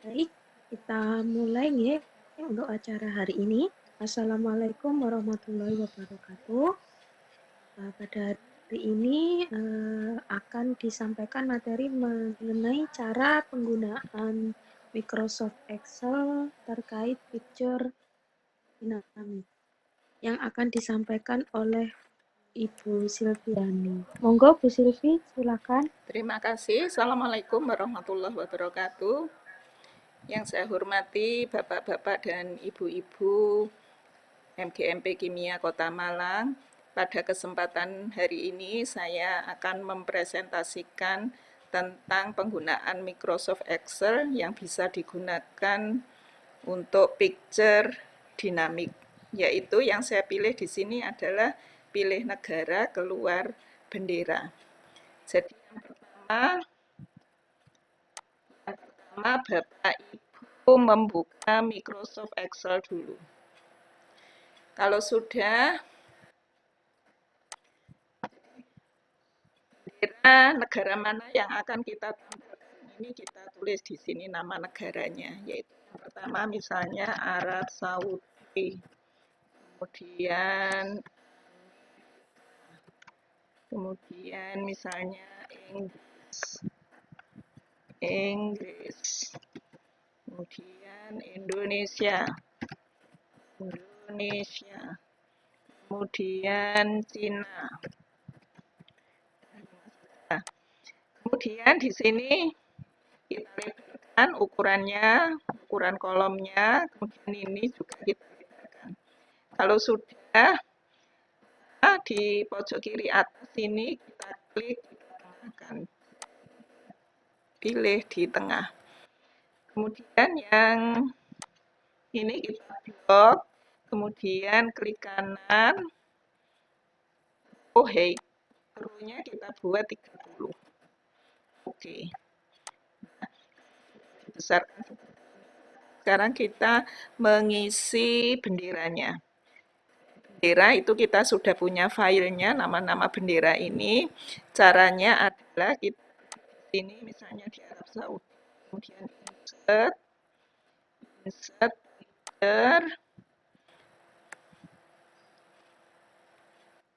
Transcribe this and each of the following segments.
Baik, kita mulai nih untuk acara hari ini. Assalamualaikum warahmatullahi wabarakatuh. Pada hari ini akan disampaikan materi mengenai cara penggunaan Microsoft Excel terkait picture dinamik yang akan disampaikan oleh Ibu Silviani. Monggo Bu Silvi, silakan. Terima kasih. Assalamualaikum warahmatullahi wabarakatuh. Yang saya hormati Bapak-Bapak dan Ibu-Ibu MGMP Kimia Kota Malang. Pada kesempatan hari ini saya akan mempresentasikan tentang penggunaan Microsoft Excel yang bisa digunakan untuk picture dinamik. Yaitu yang saya pilih di sini adalah pilih negara keluar bendera. Jadi yang pertama Bapak Ibu membuka Microsoft Excel dulu. Kalau sudah, bendera negara mana yang akan kita tampilkan, ini kita tulis di sini nama negaranya, yaitu yang pertama misalnya Arab Saudi, kemudian misalnya Inggris, kemudian Indonesia, kemudian Cina. Nah, kemudian di sini kita lebarkan ukurannya, ukuran kolomnya, kemudian ini juga kita lebarkan. Kalau sudah, di pojok kiri atas ini kita klik, kita tengahkan. Pilih di tengah. Kemudian yang ini kita blok, kemudian klik kanan, height, row-nya kita buat 30. Oke. Dibesarkan. Sekarang kita mengisi benderanya. Bendera itu kita sudah punya filenya, nama-nama bendera ini. Caranya adalah kita di sini misalnya di Arab Saudi, kemudian insert picture,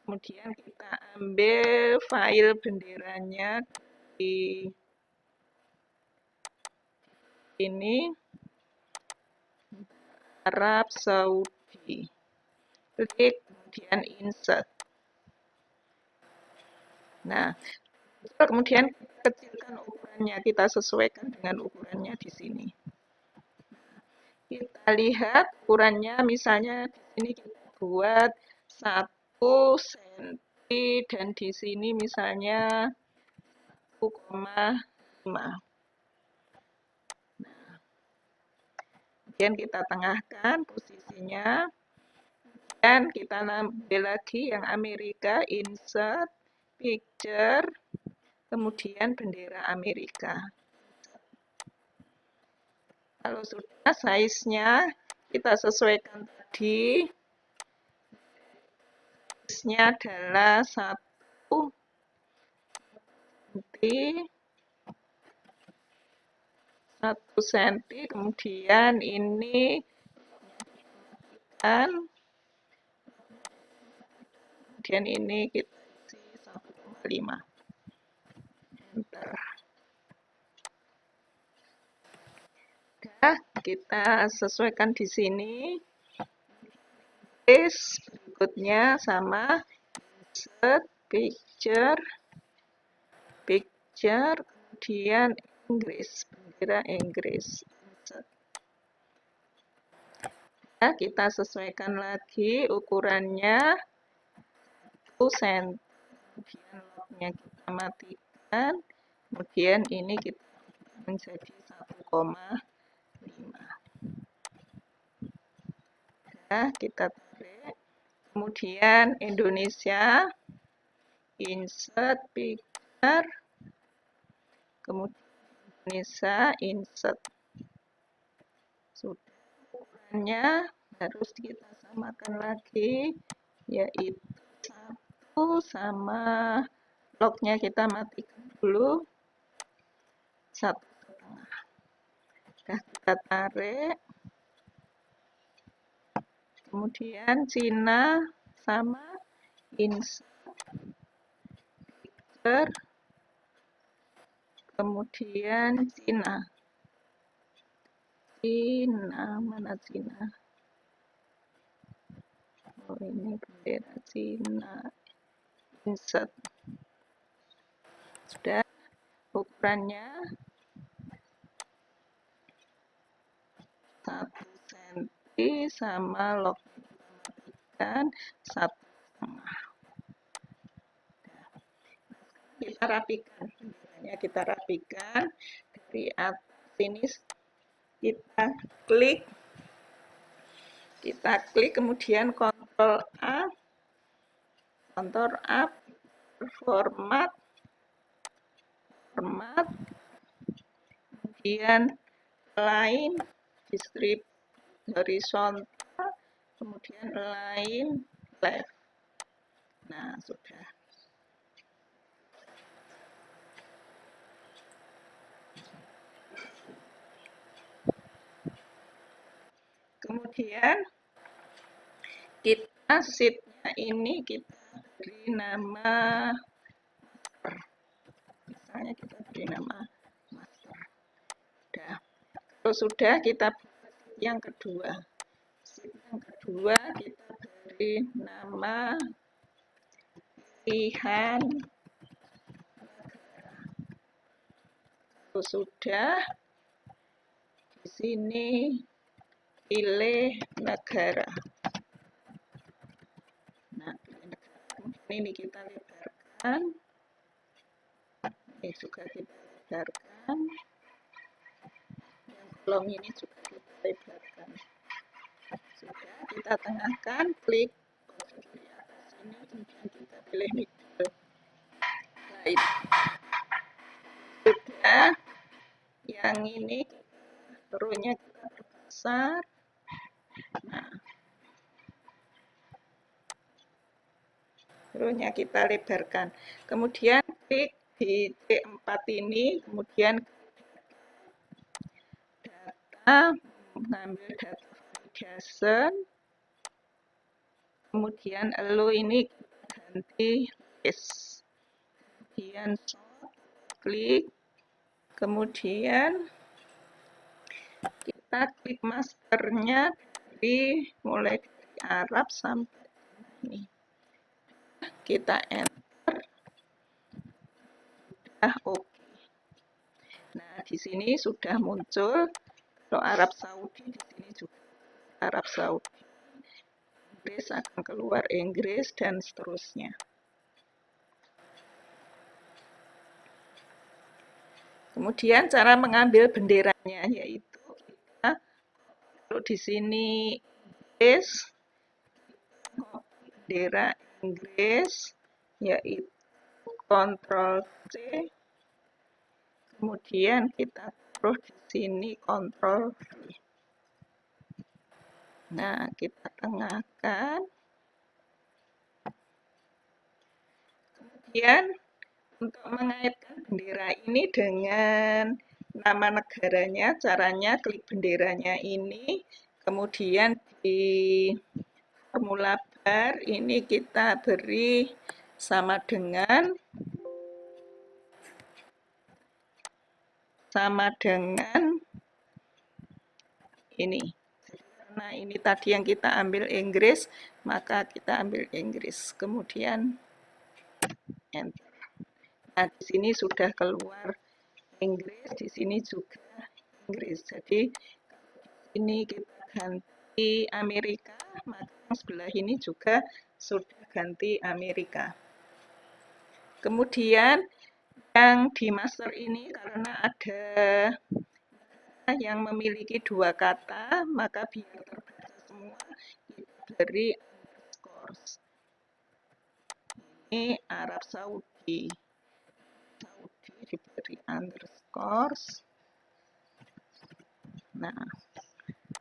kemudian kita ambil file benderanya di ini Arab Saudi. Klik, kemudian insert. Nah, kemudian kita kecilkan ukurannya, kita sesuaikan dengan ukurannya di sini. Kita lihat ukurannya, misalnya di sini kita buat 1 cm dan di sini misalnya 1,5. Kemudian kita tengahkan posisinya, dan kita ambil lagi yang Amerika, insert, picture, kemudian bendera Amerika. Kalau sudah size-nya kita sesuaikan tadi, size-nya adalah 1 cm, kemudian ini kemudian ini kita isi 1,5. Enter. Kita sesuaikan di sini. Berikutnya sama insert picture, kemudian Inggris, bendera Inggris. Nah, kita sesuaikan lagi ukurannya 1 cm. Kemudian locknya kita matikan, kemudian ini kita menjadi 1,5. Nah, kita tarik. Kemudian Indonesia, insert picture, kemudian Indonesia, insert. Sudah, ukurannya harus kita samakan lagi, yaitu 1 sama locknya kita matikan dulu, 1,5. Sudah kita tarik. Kemudian Cina sama insert picture, kemudian Cina. Cina, mana Cina? Oh, ini bendera Cina. Insert. Sudah, ukurannya 1 cm sama lognya matikan 1,5. Kita rapikan, benderanya kita rapikan dari atas sini, kita klik kemudian Ctrl A, format, kemudian line, distribute horizontal, kemudian line left. Nah, sudah. Kemudian kita sheet-nya ini kita beri nama master. Misalnya kita beri nama master. Sudah. Kalau sudah, kita buat yang kedua. Sheet yang kedua kita beri nama pilihan. Kalau sudah, di sini pilih negara. Nah, pilih negara. Kemudian ini kita lebarkan. Ini juga kita lebarkan. Yang kolom ini juga kita lebarkan. Sudah, kita tengahkan, klik di atas sini, kemudian kita pilih middle. Right. Sudah, yang ini row-nya kita perbesar. Nah, row-nya kita lebarkan. Kemudian klik di C4 ini, kemudian data, mengambil data validation, kemudian lo ini ganti list, kemudian sort, klik, kemudian kita klik masternya mulai dari Arab sampai ini. Kita enter. Sudah oke. Nah, di sini sudah muncul kalau Arab Saudi, di sini juga Arab Saudi. Inggris akan keluar Inggris dan seterusnya. Kemudian cara mengambil benderanya yaitu kita kalau di sini Inggris, bendera Inggris yaitu Ctrl C, kemudian kita taruh di sini Ctrl V. Nah, kita tengahkan. Kemudian untuk mengaitkan bendera ini dengan nama negaranya, caranya klik benderanya ini, kemudian di formula bar ini kita beri sama dengan ini. Nah, ini tadi yang kita ambil Inggris, maka kita ambil Inggris. Kemudian enter. Nah, di sini sudah keluar Inggris, di sini juga Inggris. Jadi, ini kita ganti Amerika, maka yang sebelah ini juga sudah ganti Amerika. Kemudian, yang di master ini karena ada yang memiliki dua kata, maka biar terbaca semua, kita beri underscore. Ini Arab Saudi. Saudi diberi underscore. Nah,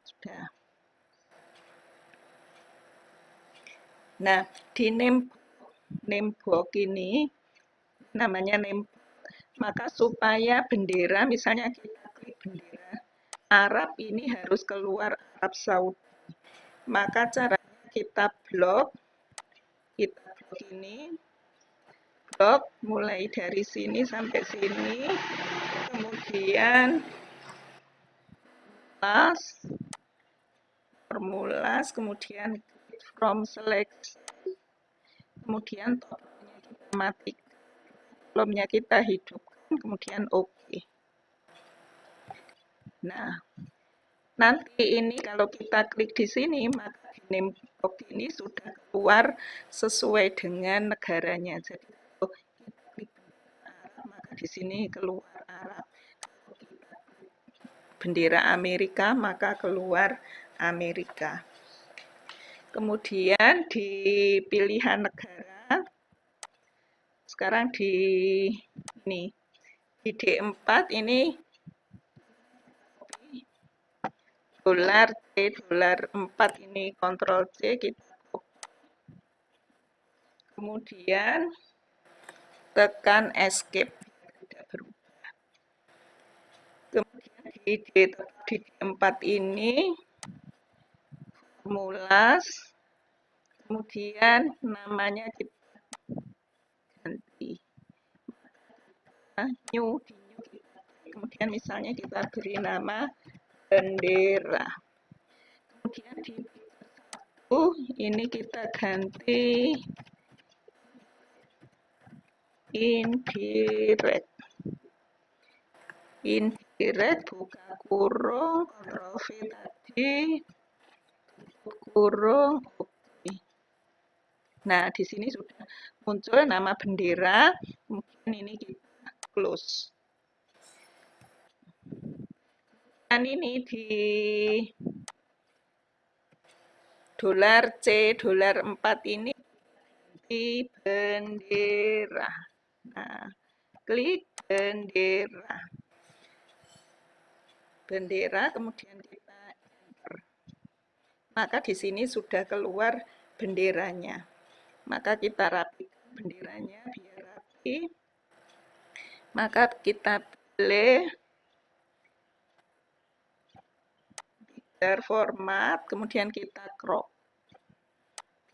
sudah. Nah, di name box ini, namanya name box, maka supaya bendera, misalnya kita klik bendera Arab ini harus keluar Arab Saudi. Maka caranya kita blok ini, blok mulai dari sini sampai sini, kemudian formulas, kemudian from select, kemudian topnya kita matikan, kolomnya kita hidupkan, kemudian oke. Nah, nanti ini kalau kita klik di sini, maka di name box ini sudah keluar sesuai dengan negaranya. Jadi kalau kita klik Arab, maka di sini keluar Arab. Kalau kita klik bendera Amerika, maka keluar Amerika. Kemudian di pilihan negara, sekarang di ini, di D4 ini dolar C, dolar 4 ini Ctrl C, kita kemudian tekan escape, tidak berubah. Kemudian di D4 ini formulas, kemudian namanya kita ganti. New, kemudian misalnya kita beri nama bendera. Kemudian di ini kita ganti indirect. Indirect buka kurung, Ctrl V tadi, kurung, oke. Nah, di sini sudah muncul nama bendera, kemudian ini kita close. Dan ini di dolar C, dolar 4 ini di bendera. Nah, klik bendera. Bendera, kemudian kita enter. Maka di sini sudah keluar benderanya. Maka kita rapikan benderanya biar rapi. Maka kita pilih picture format, kemudian kita crop.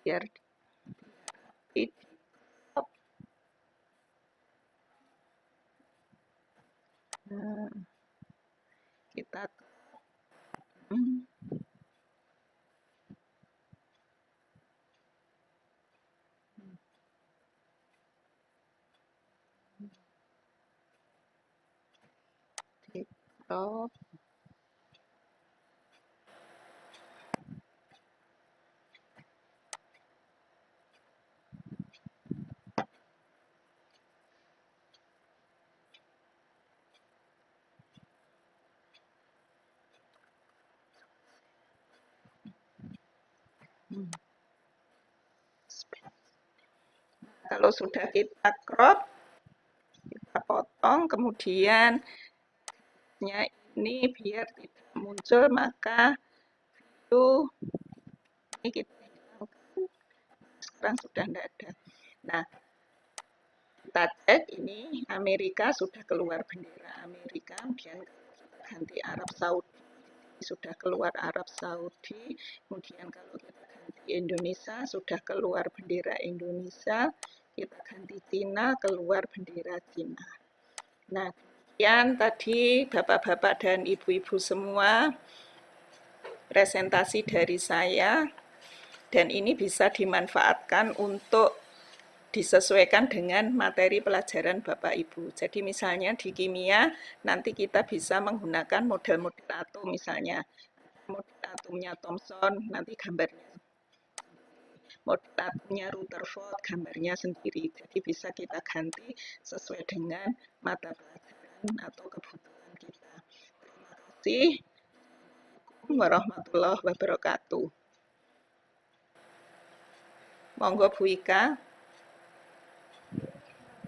Biar rapi. Nah, kita crop. Kalau sudah kita crop, kita potong, kemudian ini biar tidak muncul, maka itu ini kita hilangkan. Sekarang sudah tidak ada. Nah, kita cek ini Amerika sudah keluar bendera Amerika, kemudian kita ganti Arab Saudi, sudah keluar Arab Saudi, kemudian kalau kita ganti Indonesia sudah keluar bendera Indonesia, kita ganti Cina keluar bendera Cina. Nah, demikian tadi Bapak-bapak dan Ibu-ibu semua presentasi dari saya, dan ini bisa dimanfaatkan untuk disesuaikan dengan materi pelajaran Bapak Ibu. Jadi misalnya di kimia nanti kita bisa menggunakan model-model atom, misalnya model atomnya Thomson, nanti gambarnya model atomnya Rutherford, gambarnya sendiri. Jadi bisa kita ganti sesuai dengan mata pelajaran atau kebutuhan kita. Terima kasih. Assalamualaikum warahmatullahi wabarakatuh. Monggo Bu Ika.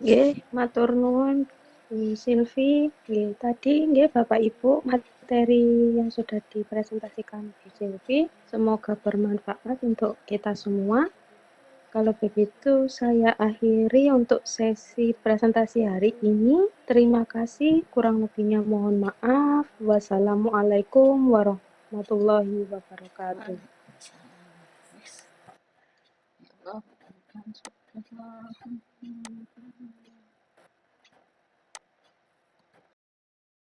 Nggih, matur nuwun Bu Silvi. Nggih, tadi nggih Bapak Ibu materi yang sudah dipresentasikan Bu Silvi semoga bermanfaat untuk kita semua. Kalau begitu, saya akhiri untuk sesi presentasi hari ini. Terima kasih, kurang lebihnya mohon maaf. Wassalamualaikum warahmatullahi wabarakatuh. Waalaikumsalam. Ya Allah, mudah-mudahan sudah.